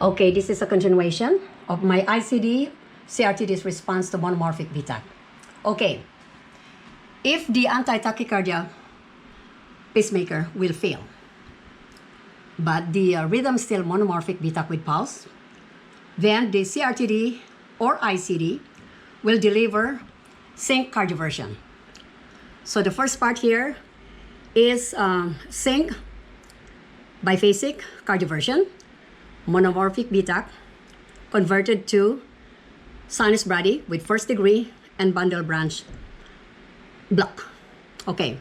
Okay, this is a continuation of my ICD CRT-D'S response to monomorphic VTAC. Okay, if the anti-tachycardia pacemaker will fail, but the rhythm still monomorphic VTAC with pulse, then the CRT-D or ICD will deliver sync cardioversion. So the first part here is sync biphasic cardioversion, monomorphic VTAC converted to sinus brady with first degree and bundle branch block. Okay.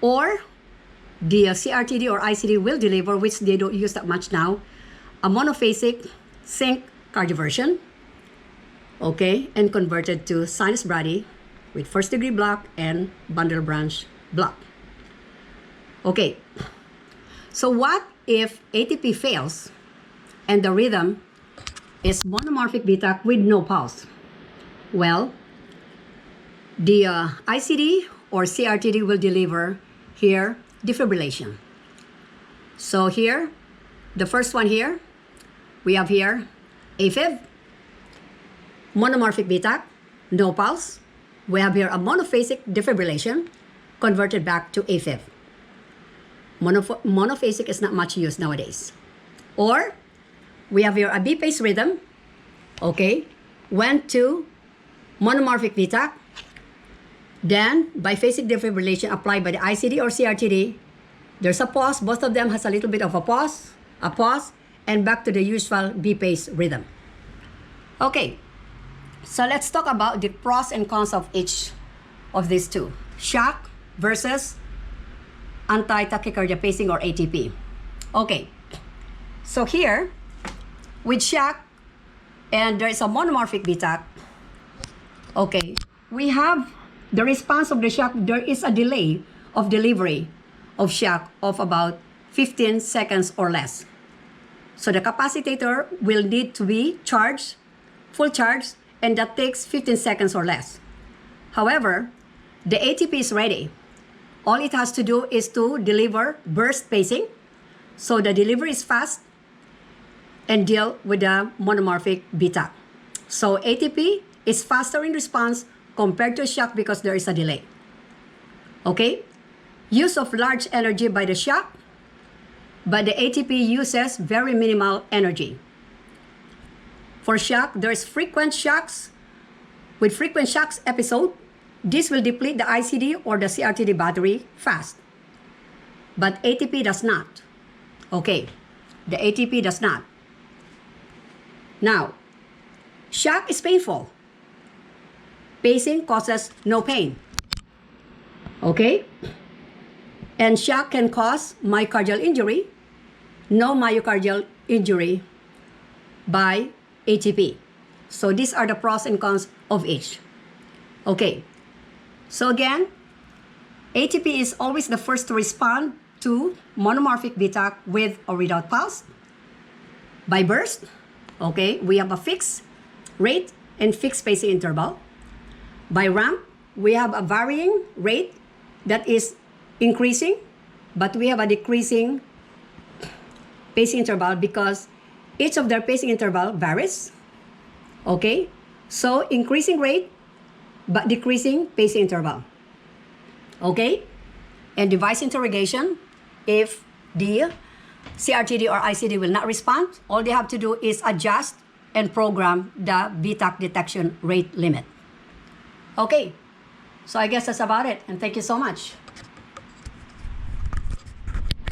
Or the CRT-D or ICD will deliver, which they don't use that much now, a monophasic sync cardioversion, okay, and converted to sinus brady with first degree block and bundle branch block. Okay. So what if ATP fails and the rhythm is monomorphic VTAC with no pulse? Well, the ICD or CRT-D will deliver here defibrillation. So here, the first one here, we have here AFib, monomorphic VTAC, no pulse. We have here a monophasic defibrillation converted back to AFib. Monophasic is not much used nowadays. Or we have here a B-pace rhythm, okay, went to monomorphic VTAC, then biphasic defibrillation applied by the ICD or CRT-D. There's a pause, both of them has a little bit of a pause, and back to the usual B-pace rhythm. Okay, so let's talk about the pros and cons of each of these two. Shock versus anti-tachycardia pacing or ATP. Okay, so here, with shock, and there is a monomorphic VTAC, okay, we have the response of the shock. There is a delay of delivery of shock of about 15 seconds or less. So the capacitor will need to be charged, full charge, and that takes 15 seconds or less. However, the ATP is ready. All it has to do is to deliver burst pacing. So the delivery is fast and deal with the monomorphic VTAC. So ATP is faster in response compared to shock because there is a delay. Okay? Use of large energy by the shock, but the ATP uses very minimal energy. For shock, there's frequent shocks. With frequent shocks episode, this will deplete the ICD or the CRT-D battery fast. But ATP does not. Okay, the ATP does not. Now, shock is painful. Pacing causes no pain. Okay? And shock can cause myocardial injury, no myocardial injury by ATP. So these are the pros and cons of each. Okay. So again, ATP is always the first to respond to monomorphic VTAC with or without pulse. By burst, okay, we have a fixed rate and fixed pacing interval. By ramp, we have a varying rate that is increasing, but we have a decreasing pacing interval because each of their pacing interval varies. Okay, so increasing rate, but decreasing pacing interval. Okay? And device interrogation, if the CRT-D or ICD will not respond, all they have to do is adjust and program the VTAC detection rate limit. Okay, so I guess that's about it, and thank you so much.